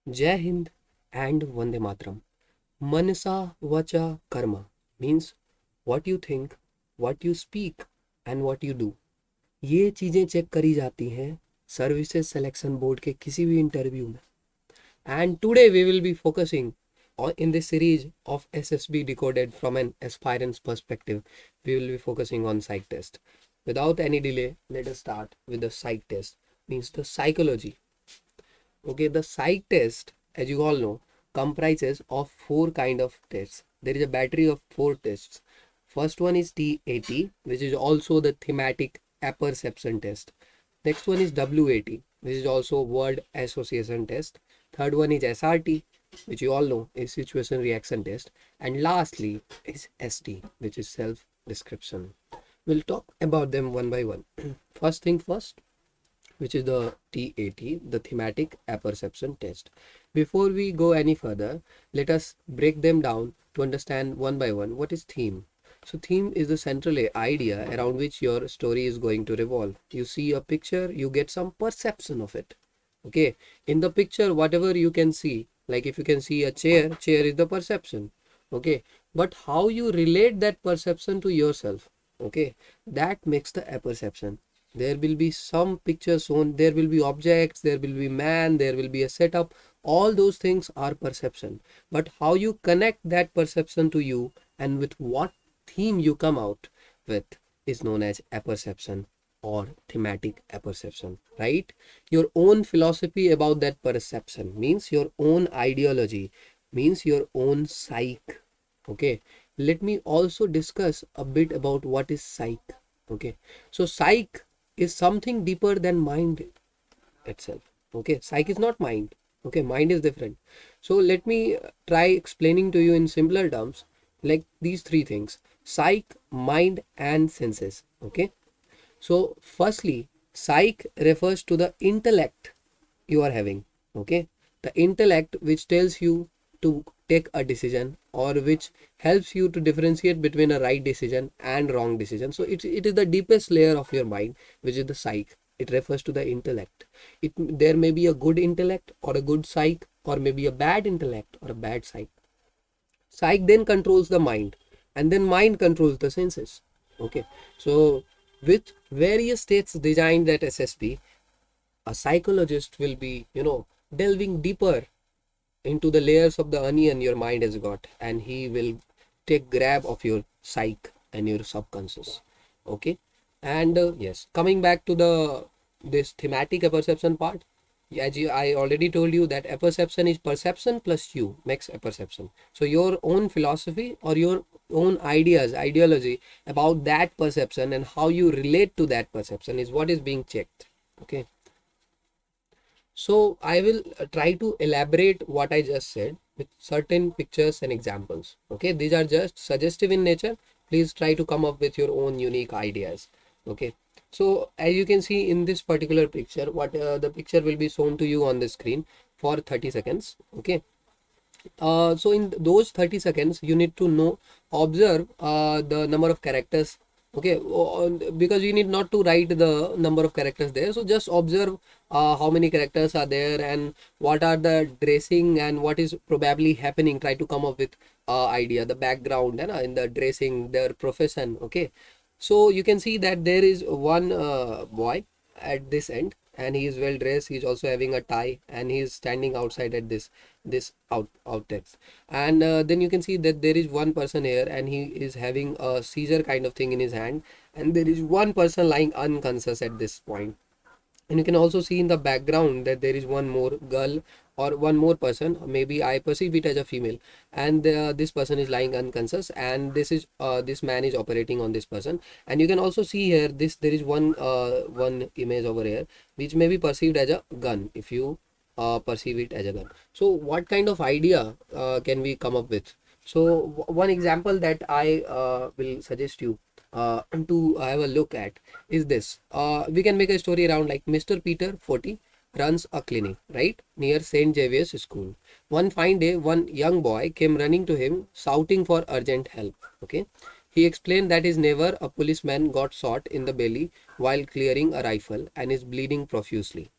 Jai Hind and Vande Matram. Manasa Vacha Karma means what you think, what you speak and what you do. ये चीज़ें check करी जाती हैं services selection board के किसी भी इंटरव्यू में. And today we will be focusing in this series of SSB Decoded from an aspirant's perspective. We will be focusing on psych test. Without any delay, let us start with the psych test. Means the psychology. Okay, the psych test, as you all know, comprises of four kind of tests. There is a battery of four tests. First one is TAT, which is also the thematic apperception test. Next one is WAT, which is also word association test. Third one is SRT, which you all know is situation reaction test. And lastly is ST, which is self description. We'll talk about them one by one. First thing first, which is the TAT, the thematic apperception test. Before we go any further, let us break them down to understand one by one what is theme. So theme is the central idea around which your story is going to revolve. You see a picture, you get some perception of it. Okay, in the picture, whatever you can see, like if you can see a chair, chair is the perception. Okay, but how you relate that perception to yourself, okay, that makes the apperception. There will be some pictures shown, there will be objects, there will be man, there will be a setup. All those things are perception. But how you connect that perception to you and with what theme you come out with is known as apperception or thematic apperception, right? Your own philosophy about that perception means your own ideology, means your own psych. Okay, let me also discuss a bit about what is psych. Okay, so psych is something deeper than mind itself. Okay, psych is not mind. Okay, mind is different. So let me try explaining to you in simpler terms, like these three things: psych, mind and senses. Okay, so firstly, psych refers to the intellect you are having. Okay, the intellect which tells you to take a decision or which helps you to differentiate between a right decision and wrong decision. So it is the deepest layer of your mind, which is the psych. It refers to the intellect. There may be a good intellect or a good psych, or maybe a bad intellect or a bad psych. Psych then controls the mind, and then mind controls the senses. Okay, so with various states designed at SSB, a psychologist will be, delving deeper into the layers of the onion your mind has got, and he will take grab of your psyche and your subconscious. Okay, and yes, coming back to the this thematic apperception part, as I already told you that apperception is perception plus you makes apperception. So your own philosophy or your own ideology about that perception and how you relate to that perception is what is being checked. Okay, so I will try to elaborate what I just said with certain pictures and examples. Okay, these are just suggestive in nature. Please try to come up with your own unique ideas. Okay, so as you can see in this particular picture, what the picture will be shown to you on the screen for 30 seconds. Okay, so in those 30 seconds you need to observe the number of characters. Okay, because you need not to write the number of characters there, so just observe how many characters are there and what are the dressing and what is probably happening. Try to come up with idea, the background and in the dressing, their profession. Okay, so you can see that there is one boy at this end, and he is well dressed. He's also having a tie, and he is standing outside at this outtext. And then you can see that there is one person here, and he is having a seizure kind of thing in his hand, and there is one person lying unconscious at this point. And you can also see in the background that there is one more girl or one more person, maybe I perceive it as a female, and this person is lying unconscious, and this man is operating on this person. And you can also see here there is one image over here which may be perceived as a gun, if you perceive it as a gun. So what kind of idea can we come up with? So one example that I will suggest you to have a look at is this. We can make a story around like Mr. Peter, 40, runs a clinic right near St. Xavier's School. One fine day, one young boy came running to him, shouting for urgent help. Okay, he explained that his neighbor, a policeman, got shot in the belly while clearing a rifle and is bleeding profusely.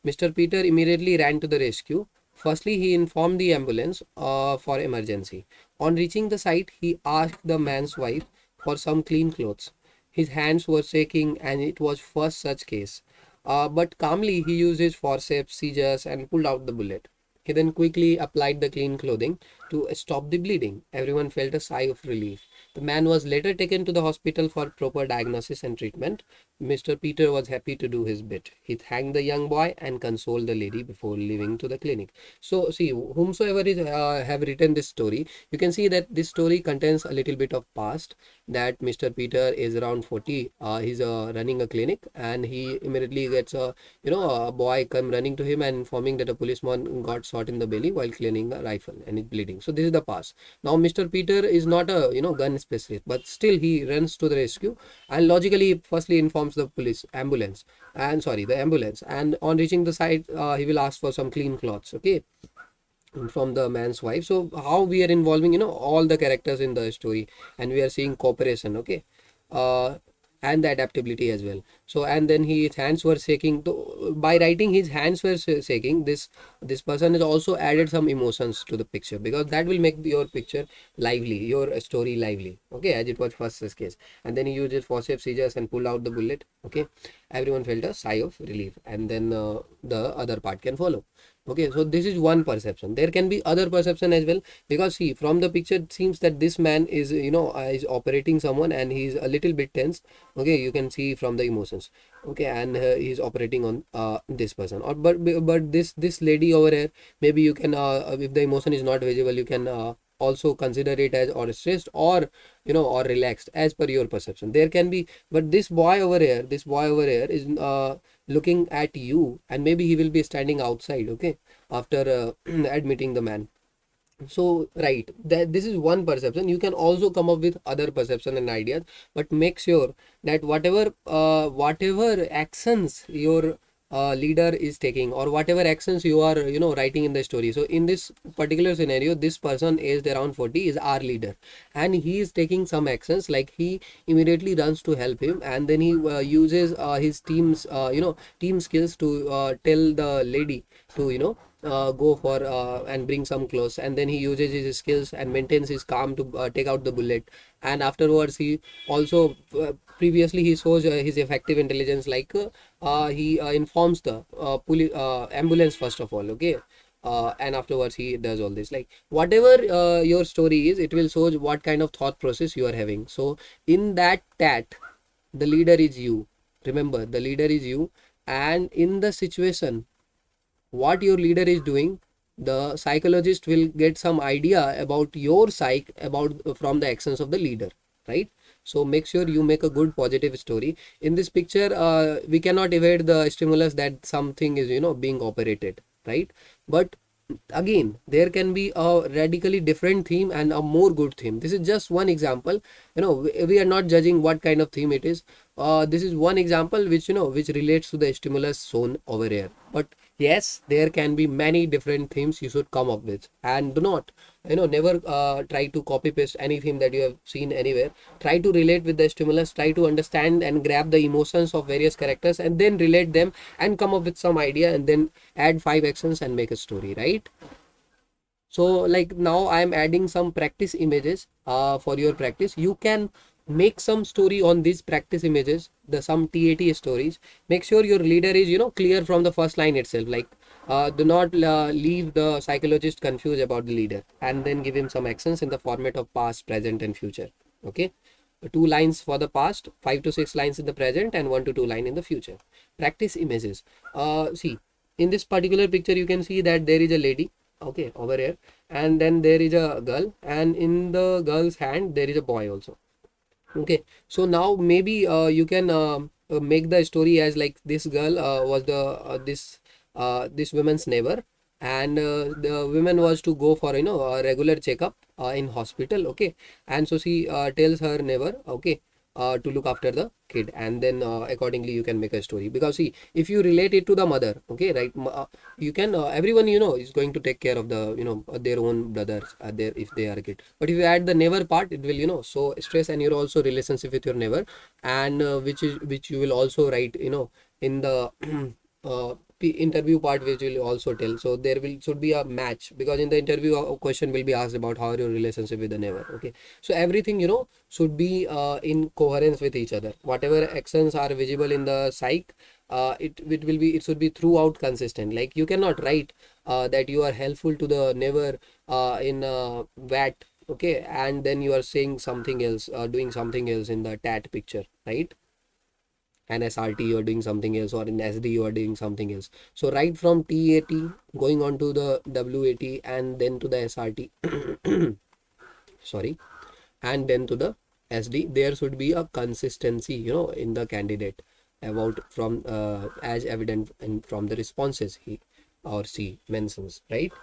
Mr. Peter immediately ran to the rescue, Firstly, he informed the ambulance for emergency. On reaching the site, he asked the man's wife for some clean clothes. His hands were shaking, and it was first such case. But calmly, he used his forceps, scissors, and pulled out the bullet. He then quickly applied the clean clothing to stop the bleeding. Everyone felt a sigh of relief. The man was later taken to the hospital for proper diagnosis and treatment. Mr. Peter was happy to do his bit. He thanked the young boy and consoled the lady before leaving to the clinic. So, see, whomsoever is have written this story, you can see that this story contains a little bit of past. That Mr. Peter is around 40. He's running a clinic, and he immediately gets a boy come running to him and informing that a policeman got shot in the belly while cleaning a rifle and is bleeding. So this is the past. Now Mr. Peter is not a gun specialist, but still he runs to the rescue, and logically firstly informs the the ambulance, and on reaching the site he will ask for some clean clothes, okay, from the man's wife. So how we are involving all the characters in the story, and we are seeing cooperation, okay, uh and the adaptability as well. So, and then his hands were shaking. So by writing his hands were shaking, this person has also added some emotions to the picture, because that will make your picture lively, your story lively, okay, as it was first this case. And then he used his forceps, scissors, and pulled out the bullet, okay. Everyone felt a sigh of relief, and then the other part can follow. Okay, so this is one perception. There can be other perception as well, because see, from the picture it seems that this man is is operating someone, and he's a little bit tense, okay, you can see from the emotions, okay, and he's operating on this person, or but this lady over here, maybe you can if the emotion is not visible, you can also consider it as or stressed, or or relaxed, as per your perception. There can be, but this boy over here is looking at you, and maybe he will be standing outside, okay, after admitting the man. So right, that this is one perception. You can also come up with other perception and ideas, but make sure that whatever actions your leader is taking, or whatever actions you are writing in the story. So in this particular scenario, this person aged around 40 is our leader, and he is taking some actions, like he immediately runs to help him, and then he uses his team skills to tell the lady to go for and bring some clothes, and then he uses his skills and maintains his calm to take out the bullet. And afterwards he also previously he shows his effective intelligence, like he informs the ambulance first of all, okay, and afterwards he does all this, like whatever your story is, it will show what kind of thought process you are having. So in that the leader is you. Remember, the leader is you, and in the situation what your leader is doing, the psychologist will get some idea about your psych, about from the actions of the leader, right? So make sure you make a good positive story. In this picture we cannot evade the stimulus that something is being operated, right? But again, there can be a radically different theme and a more good theme. This is just one example. We are not judging what kind of theme it is. This is one example which which relates to the stimulus shown over here. But yes, there can be many different themes you should come up with, and do not never try to copy paste any theme that you have seen anywhere. Try to relate with the stimulus, try to understand and grab the emotions of various characters, and then relate them and come up with some idea, and then add 5 actions and make a story, right? So like now I'm adding some practice images for your practice. You can make some story on these practice images, the some TAT stories. Make sure your leader is clear from the first line itself, like do not leave the psychologist confused about the leader, and then give him some actions in the format of past, present, and future, okay. 2 lines for the past, 5 to 6 lines in the present, and 1 to 2 line in the future. Practice images. See, in this particular picture you can see that there is a lady, okay, over here, and then there is a girl, and in the girl's hand there is a boy also, okay. So now maybe you can make the story as like this girl was the this woman's neighbor, and the woman was to go for a regular checkup in hospital, okay. And so she tells her neighbor, okay, to look after the kid, and then accordingly you can make a story. Because see, if you relate it to the mother, okay, right, you can everyone is going to take care of the their own brothers there if they are a kid. But if you add the neighbor part, it will so stress, and your also relationship with your neighbor, and which you will also write in the interview part which will also tell. So there will should be a match, because in the interview a question will be asked about how your relationship with the neighbor. Okay, so everything should be in coherence with each other. Whatever actions are visible in the psych, it should be throughout consistent. Like you cannot write that you are helpful to the neighbor in VAT, okay, and then you are saying something else, doing something else in the tat picture, right? An SRT you are doing something else, or in SD you are doing something else. So right from TAT going on to the WAT and then to the SRT, sorry, and then to the SD, there should be a consistency, in the candidate about from as evident from the responses he or she mentions, right?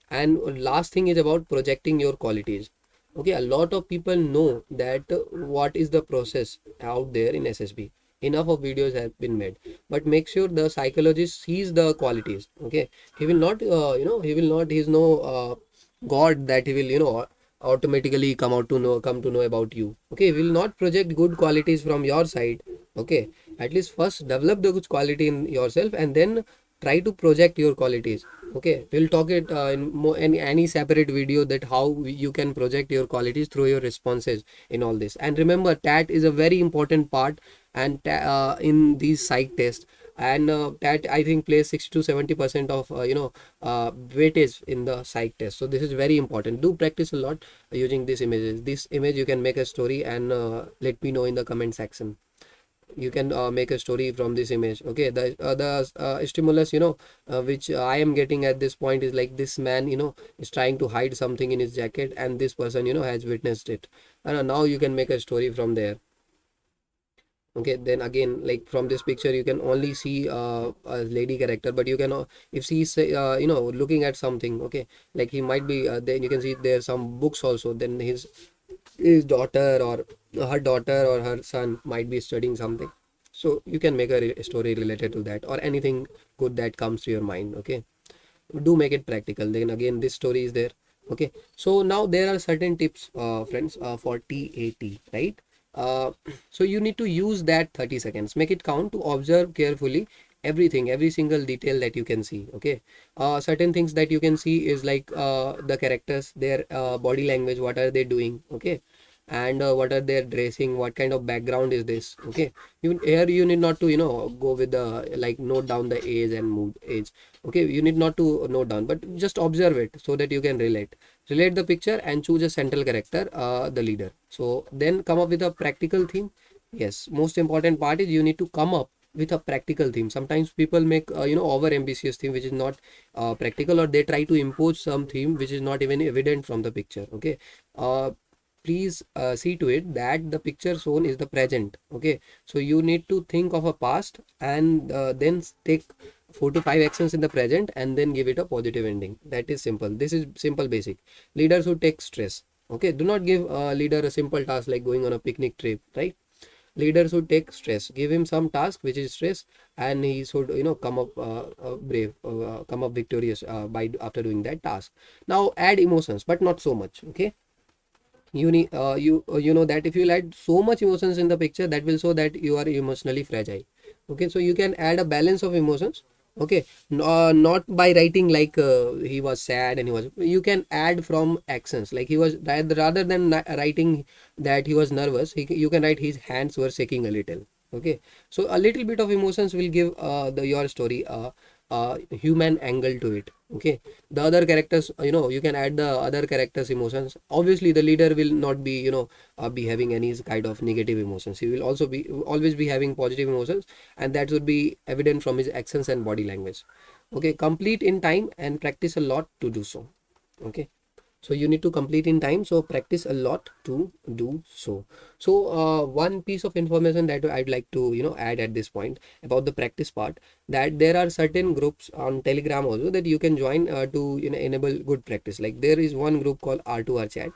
And last thing is about projecting your qualities. Okay, a lot of people know that what is the process out there in SSB. Enough of videos have been made, but make sure the psychologist sees the qualities. Okay, he will not, he will not. He's no god that he will, automatically come to know about you. Okay, he will not project good qualities from your side. Okay, at least first develop the good quality in yourself, and then try to project your qualities. Okay, we'll talk it in any separate video, that how you can project your qualities through your responses in all this. And remember, tat is a very important part, and in these psych tests, and that I think plays 60 to 70% of weightage in the psych test. So this is very important. Do practice a lot using these images. This image you can make a story, and let me know in the comment section. You can make a story from this image. Okay, the stimulus, which I am getting at this point, is like this man, is trying to hide something in his jacket, and this person, has witnessed it, and now you can make a story from there. Okay, then again, like from this picture you can only see a lady character, but you can if she's looking at something, okay, like he might be then you can see there's some books also, then his daughter or her son might be studying something. So you can make a story related to that, or anything good that comes to your mind. Okay, do make it practical. Then again, this story is there. Okay, so now there are certain tips, friends, for TAT, right? uh, so you need to use that 30 seconds, make it count, to observe carefully everything, every single detail that you can see. Okay, certain things that you can see is like the characters, their body language, what are they doing, okay, and what are their dressing, what kind of background is this. Okay, you need not to go with the, like, note down the age and mood age. Okay, you need not to note down, but just observe it so that you can relate the picture, and choose a central character, the leader. So then come up with a practical theme. Yes, most important part is you need to come up with a practical theme. Sometimes people make over ambitious theme which is not practical, or they try to impose some theme which is not even evident from the picture. Okay, please see to it that the picture shown is the present. Okay, so you need to think of a past, and then take 4 to 5 actions in the present, and then give it a positive ending. That is simple. This is simple basic. Leaders who take stress. Okay, do not give a leader a simple task like going on a picnic trip, right? Leaders who take stress, give him some task which is stress, and he should come up brave, come up victorious by after doing that task. Now add emotions, but not so much. Okay, you need you know that if you add so much emotions in the picture, that will show that you are emotionally fragile. Okay, so you can add a balance of emotions. Okay, not by writing like he was sad and he was, you can add from actions, like he was, rather than writing that he was nervous, you can write his hands were shaking a little. Okay, so a little bit of emotions will give your story human angle to it. Okay, the other characters, you can add the other characters emotions. Obviously the leader will not be be having any kind of negative emotions. He will also be always be having positive emotions, and that would be evident from his actions and body language. Okay, complete in time and practice a lot to do so. Okay, so you need to complete in time, so practice a lot to do so. So one piece of information that I'd like to add at this point about the practice part, that there are certain groups on Telegram also that you can join to enable good practice. Like there is one group called R2R chat,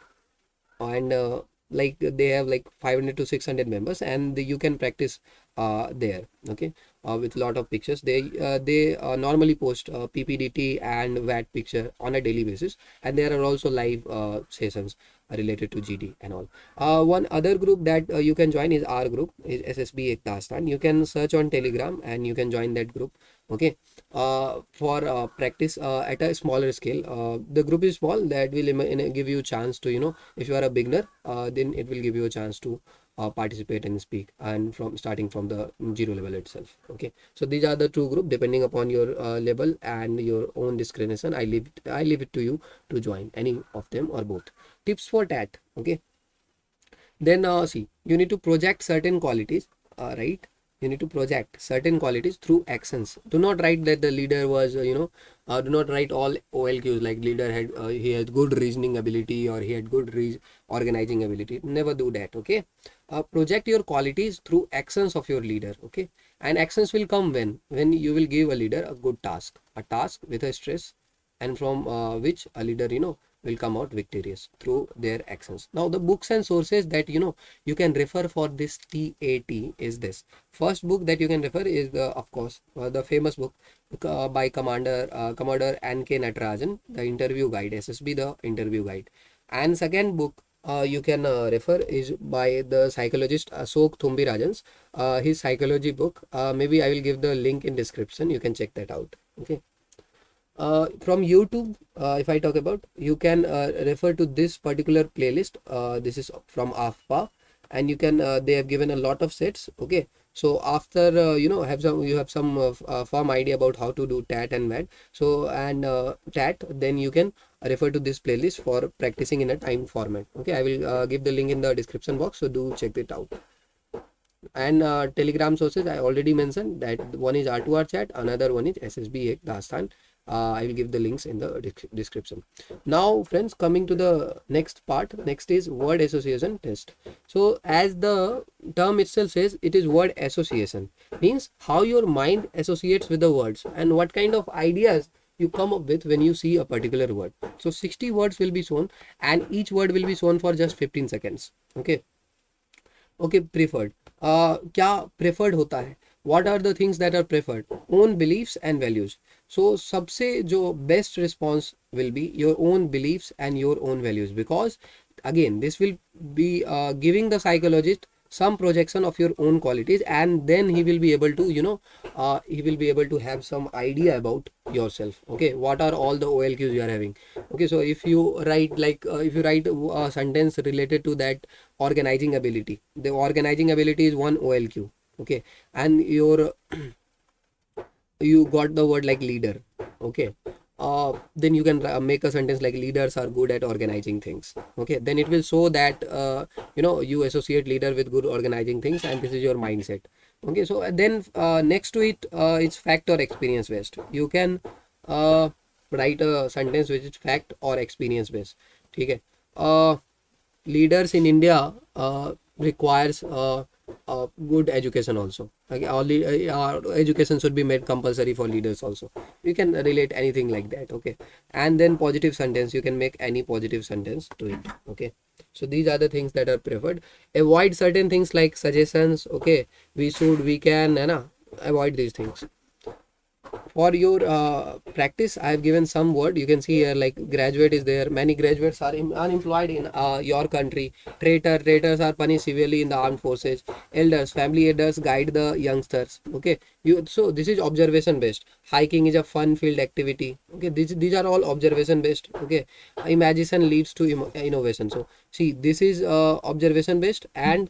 and like they have like 500 to 600 members, and you can practice there, okay, with lot of pictures. They normally post PPDT and VAT picture on a daily basis, and there are also live sessions related to GD and all. One other group that you can join is our group, is SSB Ektastan. You can search on Telegram and you can join that group, okay, for practice at a smaller scale. The group is small, that will give you a chance to, if you are a beginner, then it will give you a chance to participate and speak, and from starting from the zero level itself, okay. So these are the two group, depending upon your level and your own discretion. I leave it to you to join any of them or both. Tips for tat, okay. Then see, you need to project certain qualities, right. You need to project certain qualities through actions. Do not write that the leader was do not write all OLQs like leader had he had good reasoning ability, or he had good organizing ability. Never do that, okay. Project your qualities through actions of your leader, okay. And actions will come when you will give a leader a good task, a task with a stress, and from which a leader will come out victorious through their actions. Now the books and sources that you can refer for this TAT is this. First book that you can refer is of course the famous book by Commodore N.K. Natarajan, the interview guide, SSB the interview guide. And second book you can refer is by the psychologist Ashok Thumbirajan's his psychology book. Maybe I will give the link in description, you can check that out, okay. From YouTube, if I talk about, you can refer to this particular playlist. This is from AFPA, and you can they have given a lot of sets, okay. So after you have some firm idea about how to do tat and mat, so and tat, then you can refer to this playlist for practicing in a time format, okay. I will give the link in the description box, so do check it out. And Telegram sources I already mentioned, that one is R2R chat, another one is SSB Dastan. I will give the links in the description. Now friends, coming to the next part, next is word association test. So as the term itself says, it is word association, means how your mind associates with the words and what kind of ideas you come up with when you see a particular word. So 60 words will be shown, and each word will be shown for just 15 seconds, okay. Okay, preferred. क्या preferred होता है? What are the things that are preferred? Own beliefs and values. So सबसे जो best response will be your own beliefs and your own values, because again this will be giving the psychologist some projection of your own qualities, and then he will be able to he will be able to have some idea about yourself, okay. What are all the OLQs you are having, okay. So if you write like if you write a sentence related to that organizing ability, the organizing ability is one OLQ, okay. And your you got the word like leader, okay. Then you can make a sentence like leaders are good at organizing things, okay. Then it will show that you associate leader with good organizing things, and this is your mindset, okay. So then next to it, it's fact or experience based. You can write a sentence which is fact or experience based, okay. Leaders in India requires good education also, okay. Education should be made compulsory for leaders also. You can relate anything like that, okay. And then positive sentence, you can make any positive sentence to it, okay. So these are the things that are preferred. Avoid certain things like suggestions, okay. We can avoid these things. For your practice, I have given some word. You can see here like graduate is there. Many graduates are unemployed in your country. Traitors are punished severely in the armed forces. Elders, family elders guide the youngsters, okay. So this is observation based. Hiking is a fun filled activity, okay. These are all observation based, okay. Imagination leads to innovation. So see, this is observation based, and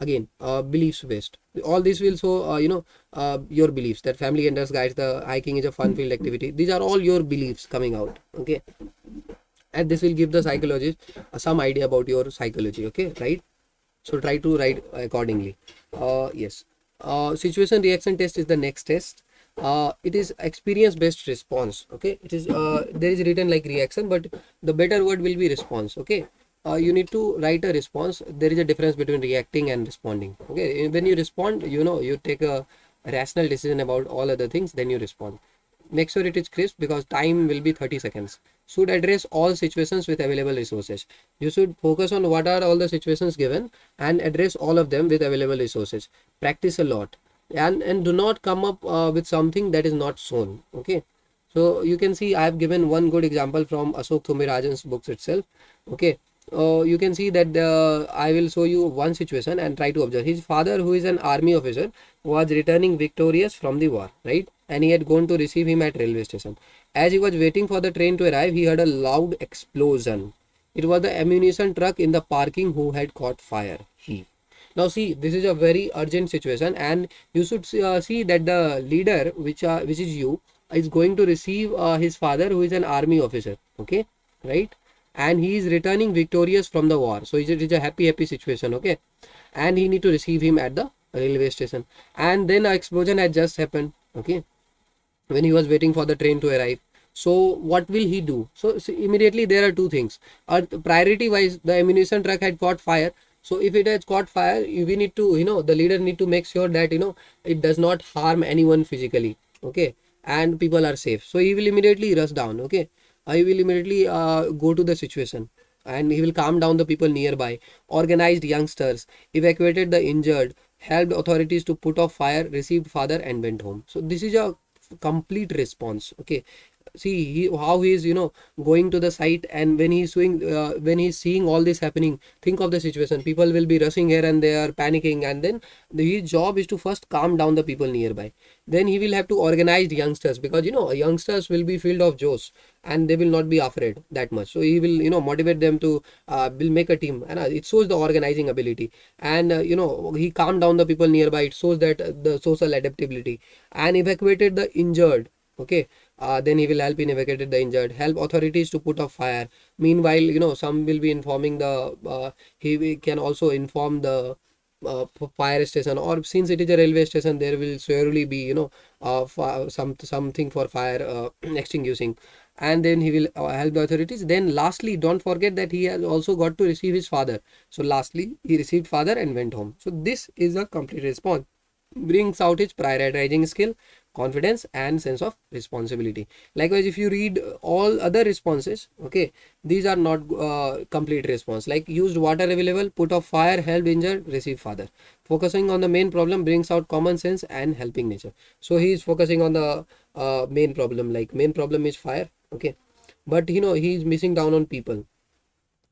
again beliefs based. All this will show your beliefs, that family enters guides the hiking is a fun filled activity. These are all your beliefs coming out, okay. And this will give the psychologist some idea about your psychology, okay, right. So try to write accordingly. Yes. Situation reaction test is the next test. It is experience based response, okay. It is there is written like reaction, but the better word will be response, okay. You need to write a response. There is a difference between reacting and responding, okay. When you respond, you take a rational decision about all other things, then you respond. make sure it is crisp because time will be 30 seconds. Should address all situations with available resources. You should focus on what are all the situations given and address all of them with available resources. Practice a lot, and do not come up with something that is not shown. Okay, so you can see I have given one good example from Ashok Thumbirajan's books itself. Okay, you can see that I will show you one situation and try to observe. His father, who is an army officer, was returning victorious from the war, right? And he had gone to receive him at railway station. As he was waiting for the train to arrive, he heard a loud explosion. It was the ammunition truck in the parking who had caught fire. Now see, this is a very urgent situation, and you should see that the leader, which is you, is going to receive his father, who is an army officer. Okay, right? And he is returning victorious from the war, so it is a happy situation. Okay, and he need to receive him at the railway station, and then an explosion had just happened. Okay, when he was waiting for the train to arrive. So what will he do? So immediately there are two things. Priority wise, the ammunition truck had caught fire. So if it has caught fire, we need to, the leader need to make sure that it does not harm anyone physically. Okay, and people are safe. So he will immediately rush down. Okay, he will immediately go to the situation, and he will calm down the people nearby, organized youngsters, evacuated the injured, helped authorities to put off fire, received father, and went home. So this is a complete response. Okay, see how he is going to the site, and when he's seeing all this happening, think of the situation. People will be rushing here and they are panicking, and then his job is to first calm down the people nearby. Then he will have to organize youngsters, because youngsters will be filled of josh, and they will not be afraid that much. So he will motivate them to will make a team, and it shows the organizing ability. And he calmed down the people nearby. It shows that the social adaptability. And evacuated the injured. Okay, then he will help in evacuating the injured, help authorities to put off fire. Meanwhile, some will be informing the he can also inform the fire station, or since it is a railway station, there will surely be something for fire extinguishing. And then he will help the authorities. Then lastly, don't forget that he has also got to receive his father. So lastly, he received father and went home. So this is a complete response. Brings out his prioritizing skill, confidence, and sense of responsibility. Likewise, if you read all other responses, okay, these are not complete response. Like used water available, put off fire, helped injured, received father. Focusing on the main problem brings out common sense and helping nature. So he is focusing on the main problem. Like main problem is fire. Okay, but he is missing down on people.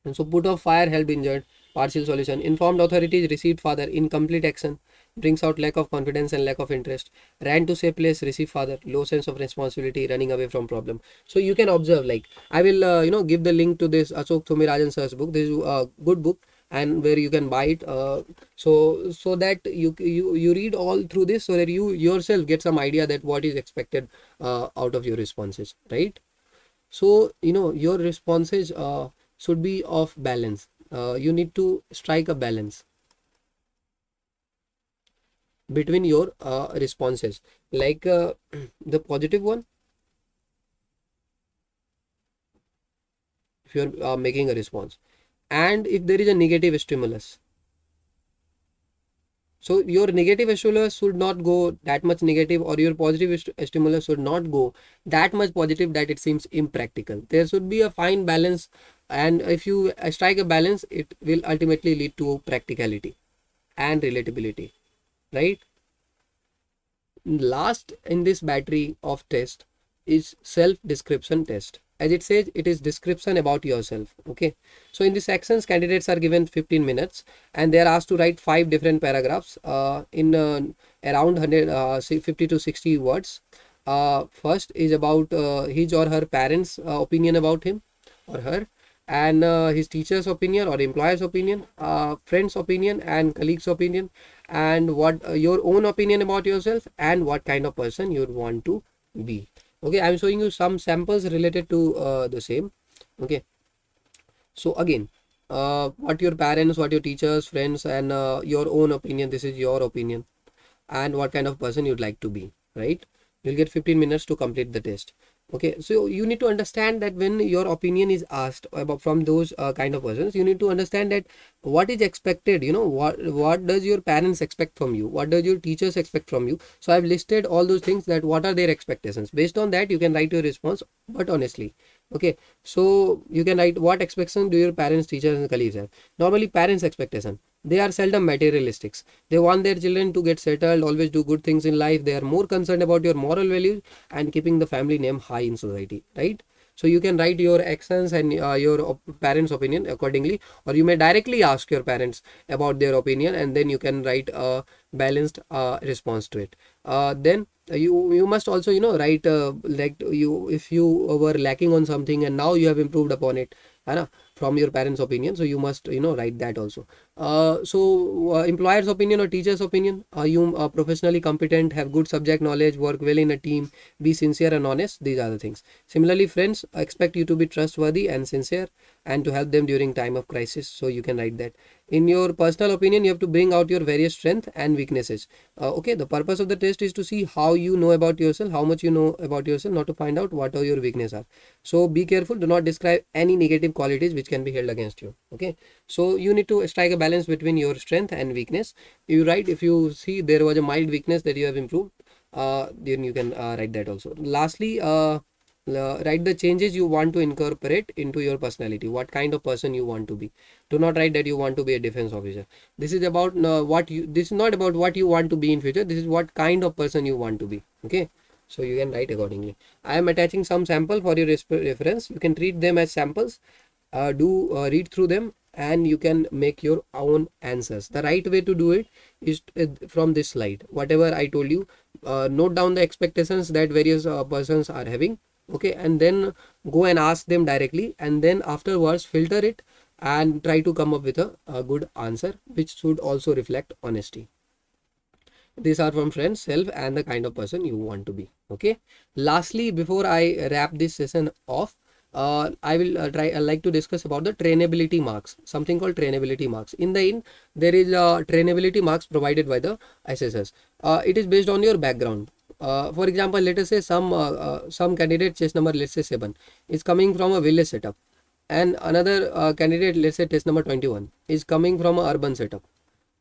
And so put off fire, helped injured, partial solution. Informed authorities, received father, incomplete action, brings out lack of confidence and lack of interest. Ran to safe place, received father, low sense of responsibility, running away from problem. So you can observe, like I will give the link to this Ashok Thumirajan sir's book. This is a good book, and where you can buy it, so that you read all through this, so that you yourself get some idea that what is expected out of your responses, right? So your responses should be of balance. You need to strike a balance between your responses, like the positive one. If you're making a response, and if there is a negative stimulus, so your negative stimulus should not go that much negative, or your positive stimulus should not go that much positive that it seems impractical. There should be a fine balance, and if you strike a balance, it will ultimately lead to practicality and relatability, right? Last in this battery of test is self description test. As it says, it is description about yourself. Okay, so in this sections, candidates are given 15 minutes, and they are asked to write 5 different paragraphs in around 50 to 60 words. First is about his or her parents opinion about him or her, and his teacher's opinion or employer's opinion, friends opinion and colleagues opinion, and what your own opinion about yourself, and what kind of person you want to be. Okay, I'm showing you some samples related to the same. Okay, so again, what your parents, what your teachers, friends, and your own opinion, this is your opinion, and what kind of person you'd like to be, right? You'll get 15 minutes to complete the test. Okay, so you need to understand that when your opinion is asked about from those kind of persons, you need to understand that what is expected, what does your parents expect from you, what does your teachers expect from you. So I've listed all those things, that what are their expectations. Based on that you can write your response, but honestly. Okay, so you can write, what expectation do your parents, teachers and colleagues have. Normally parents expectation, they are seldom materialistics. They want their children to get settled, always do good things in life. They are more concerned about your moral values and keeping the family name high in society, right? So you can write your actions and your parents opinion accordingly, or you may directly ask your parents about their opinion, and then you can write a balanced response to it. Then you must also write, like, you, if you were lacking on something and now you have improved upon it, है from your parents opinion, so you must write that also. Employer's opinion or teacher's opinion, you are professionally competent, have good subject knowledge, work well in a team, be sincere and honest. These are the things. Similarly, friends expect you to be trustworthy and sincere, and to help them during time of crisis, so you can write that. In your personal opinion, you have to bring out your various strengths and weaknesses. Okay, the purpose of the test is to see how you know about yourself, how much you know about yourself, not to find out what are your weaknesses are. So be careful, do not describe any negative qualities which can be held against you. Okay, so you need to strike a balance between your strength and weakness. You write, if you see there was a mild weakness that you have improved, then you can write that also. Lastly, write the changes you want to incorporate into your personality, what kind of person you want to be. Do not write that you want to be a defense officer. This is about this is not about what you want to be in future, this is what kind of person you want to be. Okay, so you can write accordingly. I am attaching some sample for your reference. You can treat them as samples. Do read through them, and you can make your own answers. The right way to do it is from this slide, whatever I told you. Note down the expectations that various persons are having. Okay, and then go and ask them directly, and then afterwards filter it and try to come up with a good answer which should also reflect honesty. These are from friends, self, and the kind of person you want to be. Okay, lastly, before I wrap this session off, I will like to discuss about the trainability marks, something called trainability marks. In the end, there is trainability marks provided by the SSS. It is based on your background. For example, let us say some candidate test number, let's say 7, is coming from a village setup, and another candidate, let's say test number 21, is coming from a urban setup.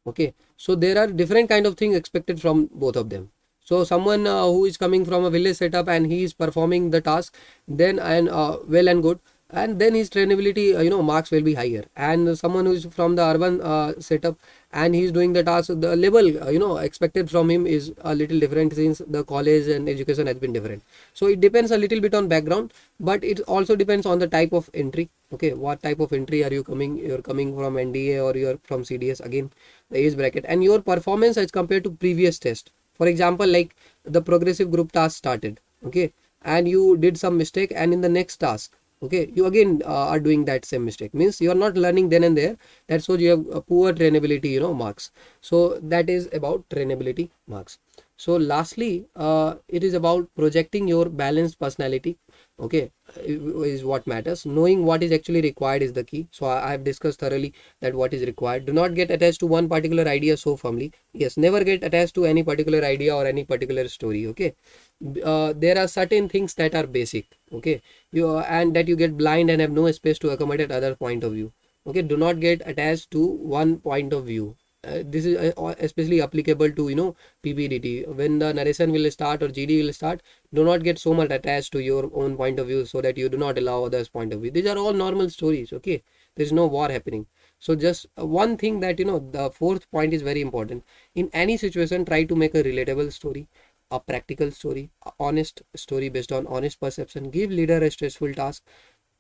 Okay, so there are different kind of things expected from both of them. So someone who is coming from a village setup and he is performing the task, then and well and good, and then his trainability marks will be higher. And someone who is from the urban setup and he is doing the task, the level expected from him is a little different, since the college and education has been different. So it depends a little bit on background, but it also depends on the type of entry. Okay, what type of entry are you coming? You're coming from NDA or you're from CDS, again the age bracket and your performance as compared to previous test. For example, like the progressive group task started, okay, and you did some mistake, and in the next task, okay, you again are doing that same mistake, means you are not learning then and there. That's why you have a poor trainability marks. So that is about trainability marks. So lastly, it is about projecting your balanced personality. Okay, is what matters. Knowing what is actually required is the key. So I have discussed thoroughly that what is required. Do not get attached to one particular idea so firmly. Yes, never get attached to any particular idea or any particular story. Okay, there are certain things that are basic. Okay, and that you get blind and have no space to accommodate other point of view. Okay, do not get attached to one point of view. This is especially applicable to PPDT. When the narration will start or GD will start, do not get so much attached to your own point of view, so that you do not allow others point of view. These are all normal stories. Okay, there is no war happening. So just one thing that the fourth point is very important. In any situation, try to make a relatable story, a practical story, a honest story based on honest perception. Give leader a stressful task,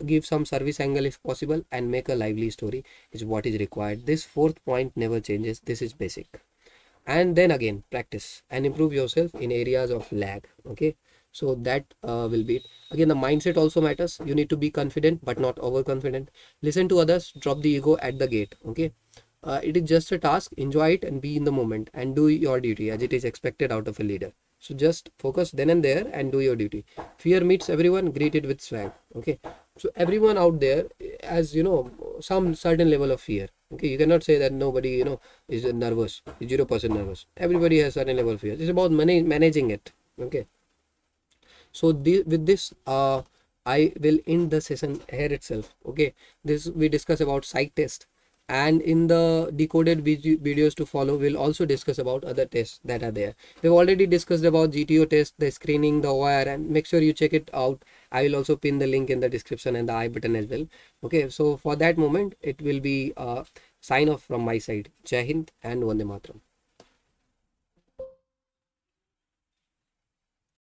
give some service angle if possible, and make a lively story is what is required. This fourth point never changes. This is basic. And then again, practice and improve yourself in areas of lag. Okay, so that will be it. Again, the mindset also matters. You need to be confident but not overconfident. Listen to others, drop the ego at the gate. Okay, it is just a task. Enjoy it and be in the moment and do your duty as it is expected out of a leader. So just focus then and there and do your duty. Fear meets everyone, greet it with swag. Okay, so everyone out there has some certain level of fear. Okay, you cannot say that nobody is nervous, 0% nervous. Everybody has certain level of fear. It's about managing it. Okay, So with this, I will end the session here itself. Okay, this we discuss about psych test, and in the decoded videos to follow, we'll also discuss about other tests that are there. We've already discussed about GTO test, the screening, the OIR, and make sure you check it out. I will also pin the link in the description and the I button as well. Okay, so for that moment, it will be sign off from my side. Jai Hind and Vande Matram.